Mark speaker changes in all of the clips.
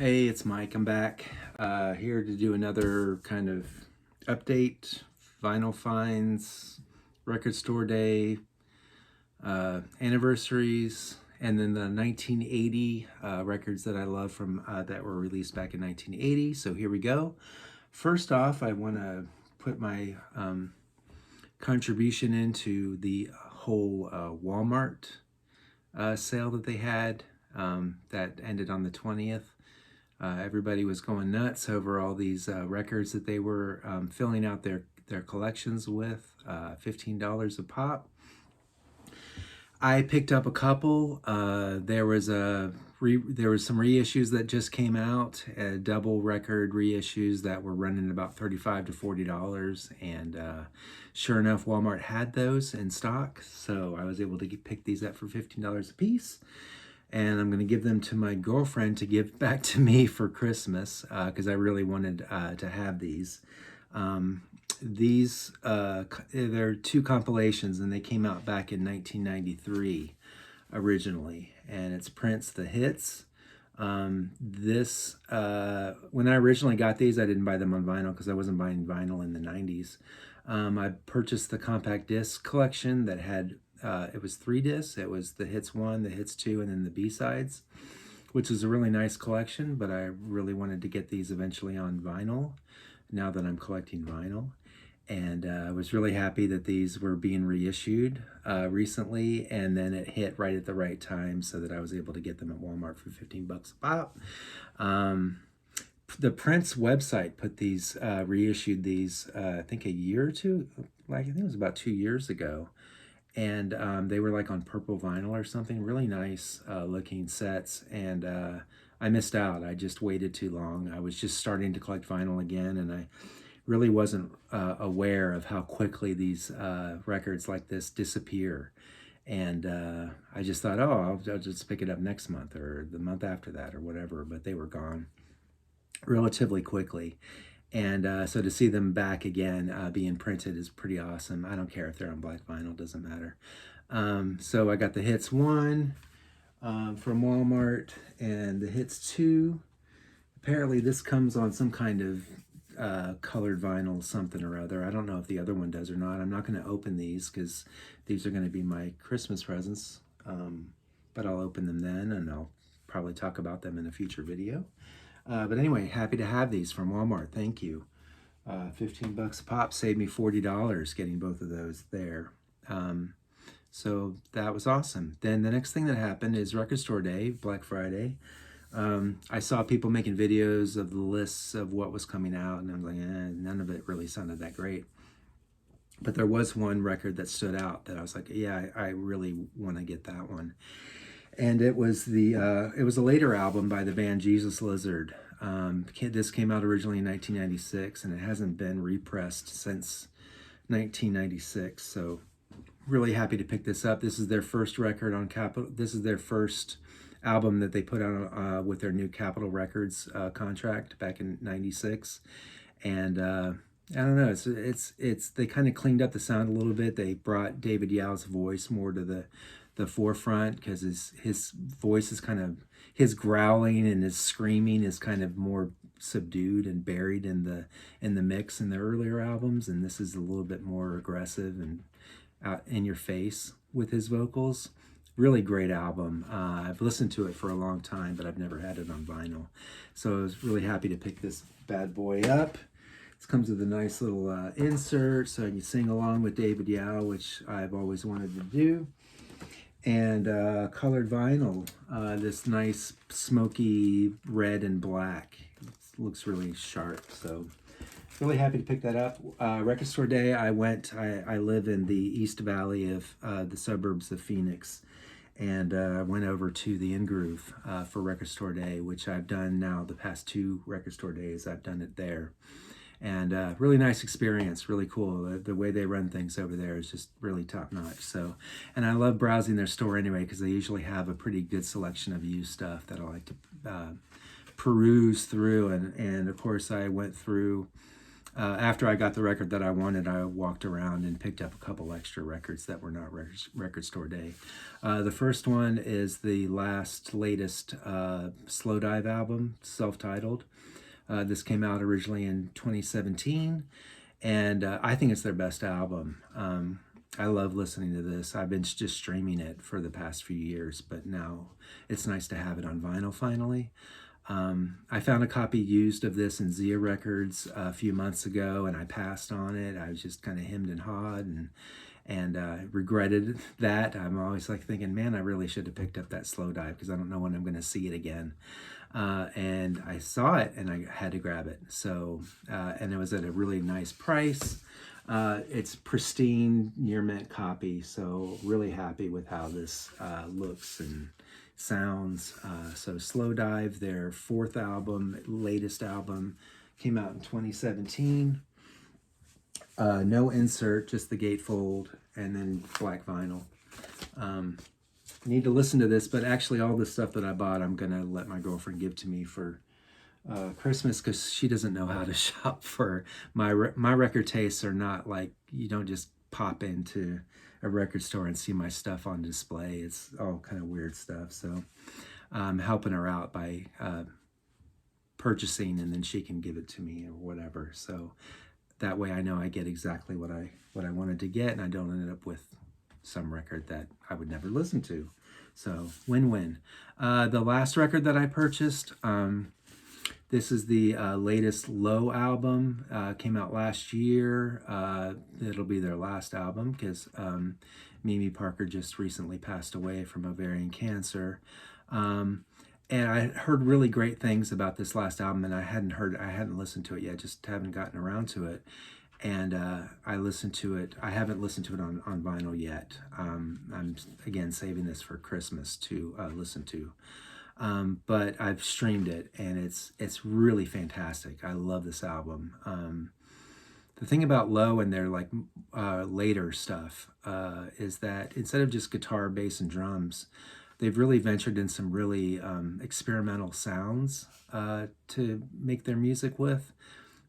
Speaker 1: Hey, it's Mike. I'm back here to do another kind of update, vinyl finds, record store day, anniversaries, and then the 1980 records that I love from that were released back in 1980. So here we go. First off, I want to put my contribution into the whole Walmart sale that they had that ended on the 20th. Everybody was going nuts over all these records that they were filling out their collections with, $15 a pop. I picked up a couple. There was some reissues that just came out, double record reissues that were running about $35 to $40, and sure enough, Walmart had those in stock, so I was able to pick these up for $15 a piece. And I'm going to give them to my girlfriend to give back to me for Christmas because I really wanted to have these. They're two compilations, and they came out back in 1993 originally. And it's Prince The Hits. When I originally got these, I didn't buy them on vinyl because I wasn't buying vinyl in the 90s. I purchased the compact disc collection that had it was 3 discs. It was the Hits 1, the Hits 2, and then the B-sides, which is a really nice collection, but I really wanted to get these eventually on vinyl now that I'm collecting vinyl. And I was really happy that these were being reissued recently, and then it hit right at the right time so that I was able to get them at Walmart for 15 bucks a pop. The Prince website put these, reissued these, I think a year or two, like I think it was about 2 years ago. And they were like on purple vinyl or something, really nice looking sets. And I missed out. I just waited too long. I was just starting to collect vinyl again, and I really wasn't aware of how quickly these records like this disappear. And I just thought, oh, I'll just pick it up next month or the month after that or whatever. But they were gone relatively quickly. And so to see them back again being printed is pretty awesome. I don't care if they're on black vinyl, doesn't matter. So I got the Hits 1 from Walmart and the Hits 2. Apparently this comes on some kind of colored vinyl something or other. I don't know if the other one does or not. I'm not going to open these because these are going to be my Christmas presents. But I'll open them then, and I'll probably talk about them in a future video. But anyway, happy to have these from Walmart. Thank you. 15 bucks a pop saved me $40 getting both of those there. So that was awesome. Then the next thing that happened is Record Store Day, Black Friday. I saw people making videos of the lists of what was coming out, and I was like, none of it really sounded that great. But there was one record that stood out that I was like, yeah, I really want to get that one. And it was a later album by the band Jesus Lizard. This came out originally in 1996, and it hasn't been repressed since 1996. So really happy to pick this up. This is their first record on Capitol. This is their first album that they put out with their new Capitol Records contract back in '96. And I don't know, it's they kind of cleaned up the sound a little bit. They brought David Yow's voice more to the forefront because his voice is kind of, his growling and his screaming is kind of more subdued and buried in the mix in the earlier albums, and this is a little bit more aggressive and out in your face with his vocals. Really great album. I've listened to it for a long time, but I've never had it on vinyl, so I was really happy to pick this bad boy up. This comes with a nice little insert so I can sing along with David Yow, which I've always wanted to do. And colored vinyl, this nice smoky red and black. It looks really sharp, so really happy to pick that up. Record Store Day, I live in the East Valley of the suburbs of Phoenix, and went over to the In-Groove for Record Store Day, which I've done now the past 2 Record Store Days. I've done it there. And really nice experience, really cool. The way they run things over there is just really top notch. So, and I love browsing their store anyway because they usually have a pretty good selection of used stuff that I like to peruse through. And of course, I went through After I got the record that I wanted, I walked around and picked up a couple extra records that were not record store day. The first one is the latest Slow Dive album, self-titled. This came out originally in 2017, and I think it's their best album. I love listening to this. I've been just streaming it for the past few years, but now it's nice to have it on vinyl finally. I found a copy used of this in Zia Records a few months ago, and I passed on it. I was just kind of hemmed and hawed, and regretted that. I'm always like thinking, man, I really should have picked up that Slow Dive because I don't know when I'm going to see it again. And I saw it, and I had to grab it. So, and it was at a really nice price. It's pristine, near mint copy, so really happy with how this looks and sounds. So Slow Dive, their fourth album, latest album, came out in 2017. No insert, just the gatefold, and then black vinyl. Need to listen to this, but actually all the stuff that I bought, I'm gonna let my girlfriend give to me for Christmas, because she doesn't know how to shop for my record tastes. Are not like, you don't just pop into a record store and see my stuff on display. It's all kind of weird stuff. So I'm helping her out by purchasing, and then she can give it to me or whatever. So that way I know I get exactly what I wanted to get, and I don't end up with some record that I would never listen to. So win-win. The last record that I purchased, this is the latest Low album. Came out last year. It'll be their last album because Mimi Parker just recently passed away from ovarian cancer. And I heard really great things about this last album, and I hadn't listened to it yet, just haven't gotten around to it. And I listened to it. I haven't listened to it on vinyl yet. I'm again saving this for Christmas to listen to. But I've streamed it, and it's really fantastic. I love this album. The thing about Low and their like later stuff is that instead of just guitar, bass, and drums, they've really ventured in some really experimental sounds to make their music with.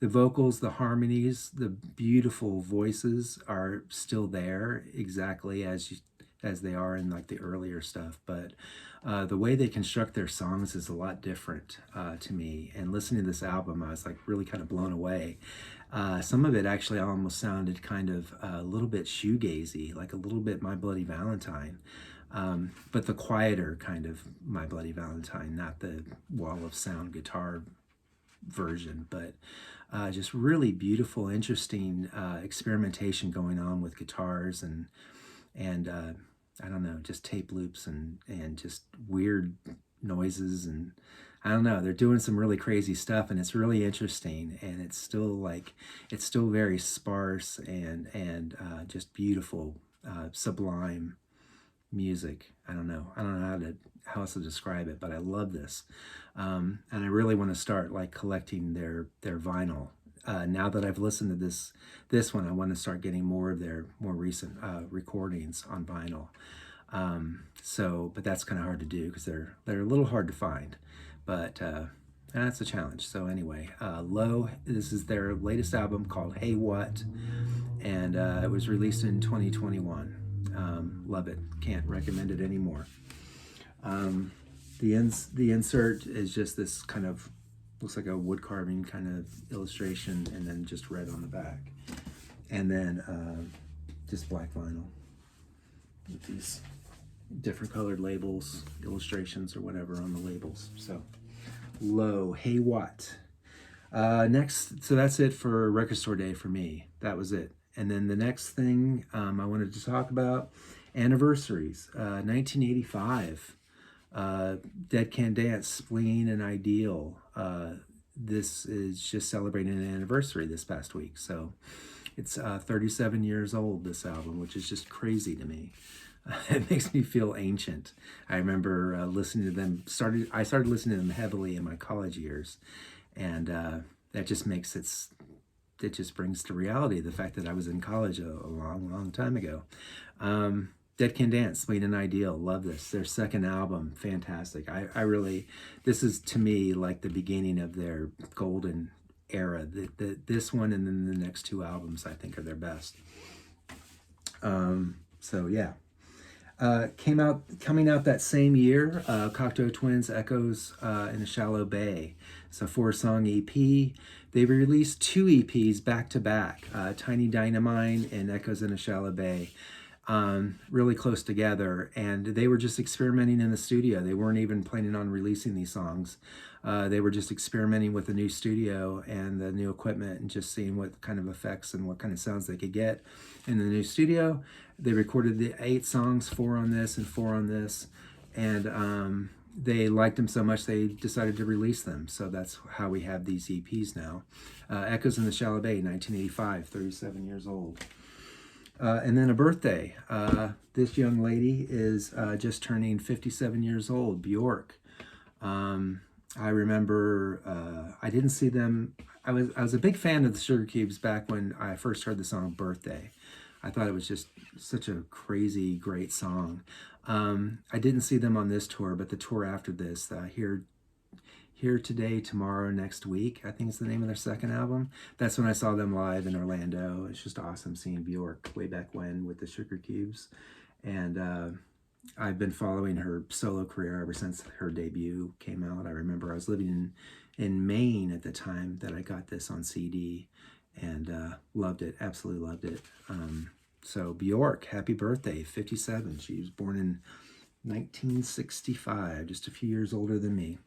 Speaker 1: The vocals, the harmonies, the beautiful voices are still there exactly as they are in like the earlier stuff, but the way they construct their songs is a lot different to me. And listening to this album, I was like really kind of blown away. Some of it actually almost sounded kind of a little bit shoegazy, like a little bit My Bloody Valentine, but the quieter kind of My Bloody Valentine, not the wall of sound guitar version, but just really beautiful, interesting experimentation going on with guitars and I don't know, just tape loops and just weird noises, and I don't know, they're doing some really crazy stuff, and it's really interesting, and it's still very sparse and just beautiful, sublime music. I don't know how else to describe it, but I love this, and I really want to start like collecting their vinyl. Now that I've listened to this one, I want to start getting more of their more recent recordings on vinyl. But that's kind of hard to do because they're a little hard to find, but that's a challenge. So anyway, Low, this is their latest album called Hey What, and it was released in 2021. Love it. Can't recommend it anymore. The insert is just this kind of, looks like a wood carving kind of illustration, and then just red on the back, and then just black vinyl with these different colored labels, illustrations or whatever on the labels. So Low, Hey What. Next, so that's it for Record Store Day for me. That was it. And then the next thing I wanted to talk about, anniversaries. 1985, Dead Can Dance, Spleen and Ideal. This is just celebrating an anniversary this past week. So it's 37 years old, this album, which is just crazy to me. It makes me feel ancient. I remember listening to them. I started listening to them heavily in my college years, and that just makes it just brings to reality the fact that I was in college a long, long time ago. Dead Can Dance, Spleen and Ideal, love this. Their second album, fantastic. I really, this is to me like the beginning of their golden era. This one and then the next two albums I think are their best. So yeah. Coming out that same year, Cocteau Twins, Echoes in a Shallow Bay. It's a 4-song EP. They released 2 EPs back to back, Tiny Dynamite and Echoes in a Shallow Bay, really close together. And they were just experimenting in the studio. They weren't even planning on releasing these songs. They were just experimenting with the new studio and the new equipment and just seeing what kind of effects and what kind of sounds they could get in the new studio. They recorded the 8 songs, 4 on this and 4 on this. And they liked them so much they decided to release them. So that's how we have these EPs now. Echoes in the Shallow Bay, 1985, 37 years old. And then a birthday. This young lady is just turning 57 years old, Bjork. I remember I didn't see them. I was a big fan of the Sugar Cubes back when I first heard the song Birthday. I thought it was just such a crazy, great song. I didn't see them on this tour, but the tour after this, Here Today, Tomorrow, Next Week, I think it's the name of their second album. That's when I saw them live in Orlando. It's just awesome seeing Bjork way back when with the Sugar Cubes. And I've been following her solo career ever since her debut came out. I remember I was living in Maine at the time that I got this on CD and loved it, absolutely loved it. So Bjork, happy birthday, 57. She was born in 1965, just a few years older than me.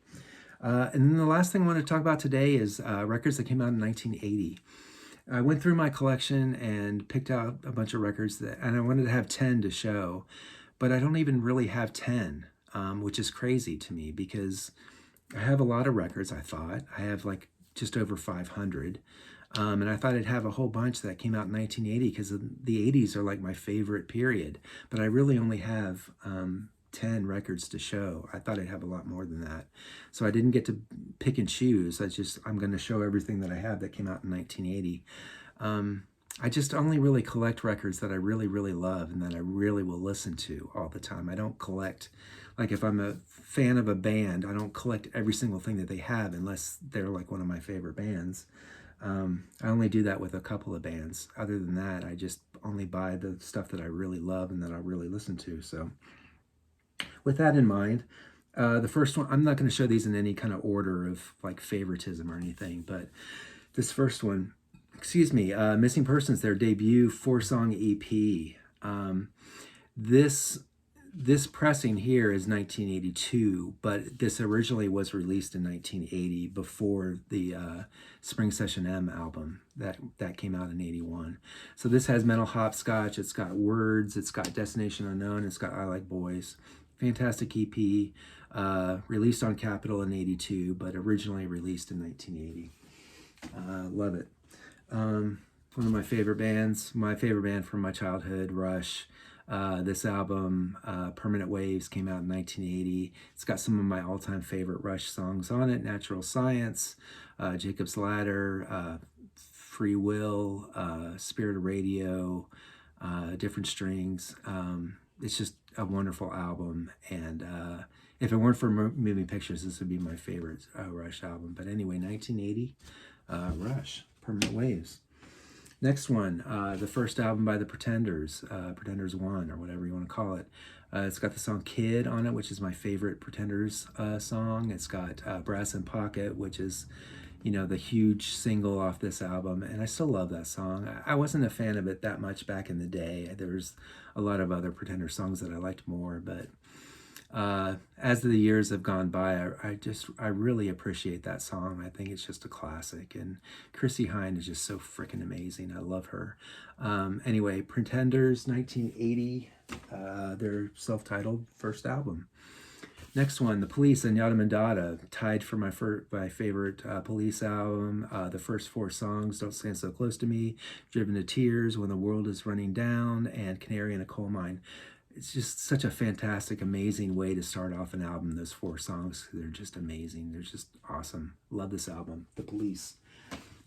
Speaker 1: And then the last thing I want to talk about today is records that came out in 1980. I went through my collection and picked out a bunch of records and I wanted to have 10 to show, but I don't even really have 10, which is crazy to me because I have a lot of records, I thought. I have like just over 500. And I thought I'd have a whole bunch that came out in 1980 because the 80s are like my favorite period. But I really only have 10 records to show. I thought I'd have a lot more than that. So I didn't get to pick and choose. I'm going to show everything that I have that came out in 1980. I just only really collect records that I really, really love and that I really will listen to all the time. I don't collect, like if I'm a fan of a band, I don't collect every single thing that they have unless they're like one of my favorite bands. I only do that with a couple of bands. Other than that, I just only buy the stuff that I really love and that I really listen to. So with that in mind, the first one, I'm not going to show these in any kind of order of like favoritism or anything, but this first one, Missing Persons, their debut 4-song EP. This pressing here is 1982, but this originally was released in 1980 before the Spring Session M album that came out in 81. So this has Mental Hopscotch, it's got Words, it's got Destination Unknown, it's got I Like Boys. Fantastic EP, released on Capitol in 82, but originally released in 1980. Love it. One of my favorite bands, my favorite band from my childhood, Rush. This album, Permanent Waves, came out in 1980. It's got some of my all-time favorite Rush songs on it. Natural Science, Jacob's Ladder, Free Will, Spirit of Radio, Different Strings. It's just a wonderful album. And if it weren't for moving pictures, this would be my favorite Rush album. But anyway, 1980, Rush, Permanent Waves. Next one, the first album by the Pretenders, Pretenders 1 or whatever you want to call it. It's got the song Kid on it, which is my favorite Pretenders song. It's got Brass in Pocket, which is, the huge single off this album. And I still love that song. I wasn't a fan of it that much back in the day. There's a lot of other Pretender songs that I liked more, but as the years have gone by, I really appreciate that song. I think it's just a classic, and Chrissie Hynde is just so freaking amazing. I love her. Anyway, Pretenders, 1980, their self-titled first album. Next one, The Police, Yada Mandata, tied for my favorite Police album. The first 4 songs, Don't Stand So Close to Me, Driven to Tears, When the World is Running Down, and Canary in a Coal Mine. It's just such a fantastic, amazing way to start off an album. Those 4 songs, they're just amazing. They're just awesome. Love this album. The Police,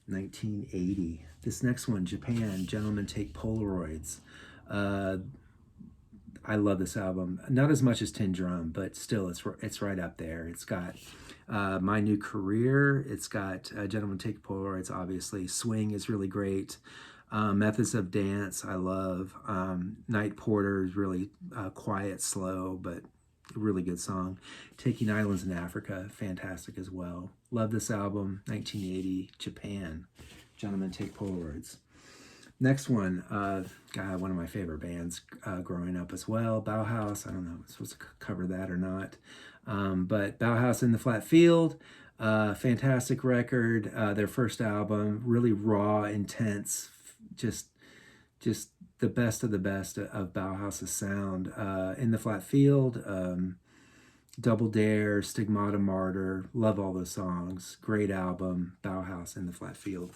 Speaker 1: 1980. This next one, Japan, Gentlemen Take Polaroids. I love this album. Not as much as Tin Drum, but still, it's right up there. It's got My New Career. It's got Gentlemen Take Polaroids, obviously. Swing is really great. Methods of Dance, I love. Night Porter is really quiet, slow, but really good song. Taking Islands in Africa, fantastic as well. Love this album. 1980, Japan. Gentlemen Take Polaroids. Next one, God, one of my favorite bands growing up as well, Bauhaus. I don't know if I'm supposed to cover that or not. But Bauhaus in the Flat Field, fantastic record. Their first album, really raw, intense, just the best of the best of Bauhaus's sound. In the Flat Field, Double Dare, Stigmata Martyr, love all those songs. Great album, Bauhaus in the Flat Field.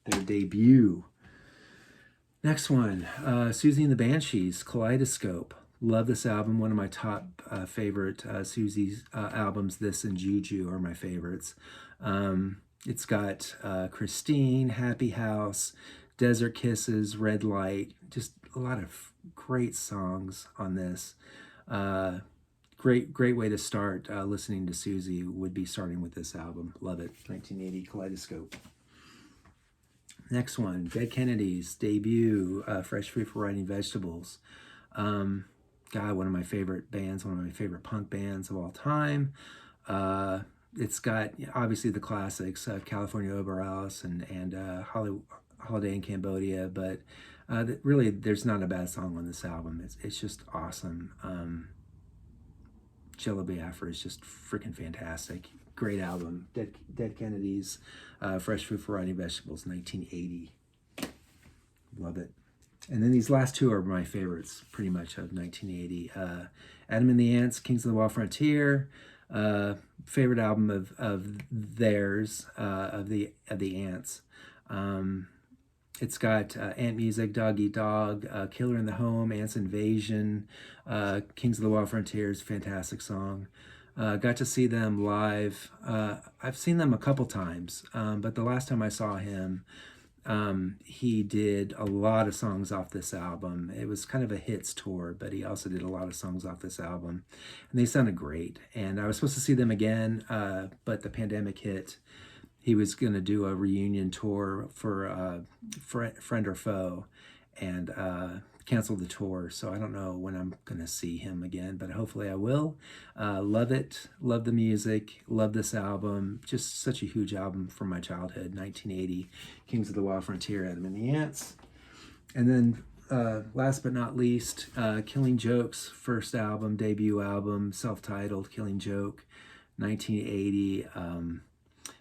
Speaker 1: Their debut. Next one, Susie and the Banshees, Kaleidoscope. Love this album. One of my top favorite Susie's albums. This and Juju are my favorites. It's got Christine, Happy House, Desert Kisses, Red Light. Just a lot of great songs on this. Great way to start listening to Susie would be starting with this album. Love it. 1980, Kaleidoscope. Next one, Dead Kennedys, debut, Fresh Fruit for Riding Vegetables. God, one of my favorite bands, one of my favorite punk bands of all time. It's got, obviously, the classics, California Over Alice and Holiday in Cambodia, but really, there's not a bad song on this album. It's just awesome. Jello Biafra is just freaking fantastic. Great album. Dead Kennedys, Fresh Fruit for Riding Vegetables, 1980. Love it. And then these last two are my favorites, pretty much, of 1980. Adam and the Ants, Kings of the Wild Frontier. Favorite album of theirs, of the Ants. It's got Ant Music, Dog Eat Dog, Killer in the Home, Ants Invasion, Kings of the Wild Frontiers, fantastic song. Got to see them live. I've seen them a couple times, but the last time I saw him, he did a lot of songs off this album. It was kind of a hits tour, but he also did a lot of songs off this album, and they sounded great. And I was supposed to see them again, but the pandemic hit. He was going to do a reunion tour for Friend or Foe, and canceled the tour. So I don't know when I'm going to see him again, but hopefully I will. Love it. Love the music. Love this album. Just such a huge album from my childhood. 1980, Kings of the Wild Frontier, Adam and the Ants. And then last but not least, Killing Joke's first album, debut album, self-titled Killing Joke, 1980.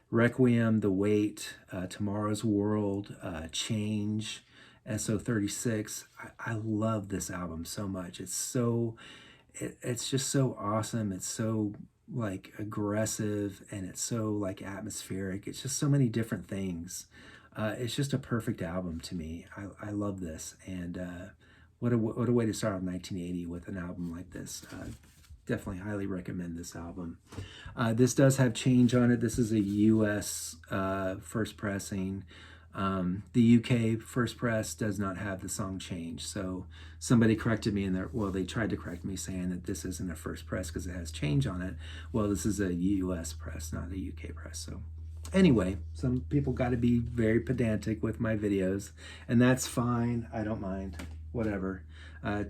Speaker 1: Requiem, The Wait, Tomorrow's World, Change, SO36. I love this album so much. It's just so awesome. It's so like aggressive, and it's so like atmospheric. It's just so many different things. It's just a perfect album to me. I love this, and what a way to start off 1980 with an album like this. Definitely highly recommend this album. This does have Change on it. This is a U.S. First pressing. The U.K. first press does not have the song Change. So somebody corrected me they tried to correct me saying that this isn't a first press because it has Change on it. Well, this is a U.S. press, not a U.K. press. So anyway, some people got to be very pedantic with my videos, and that's fine. I don't mind. Whatever.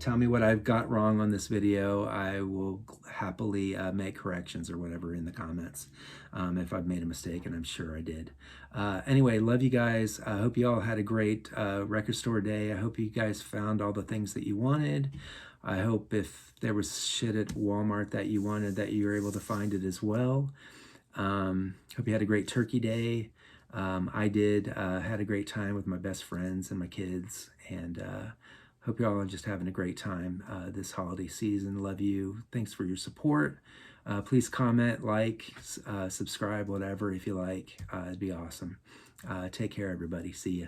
Speaker 1: Tell me what I've got wrong on this video. I will happily make corrections or whatever in the comments if I've made a mistake, and I'm sure I did. Anyway, love you guys. I hope you all had a great record store day. I hope you guys found all the things that you wanted. I hope if there was shit at Walmart that you wanted, that you were able to find it as well. Hope you had a great turkey day. I did. Had a great time with my best friends and my kids, and hope you all are just having a great time this holiday season. Love you. Thanks for your support. Please comment, like, subscribe, whatever, if you like. It'd be awesome. Take care, everybody. See ya.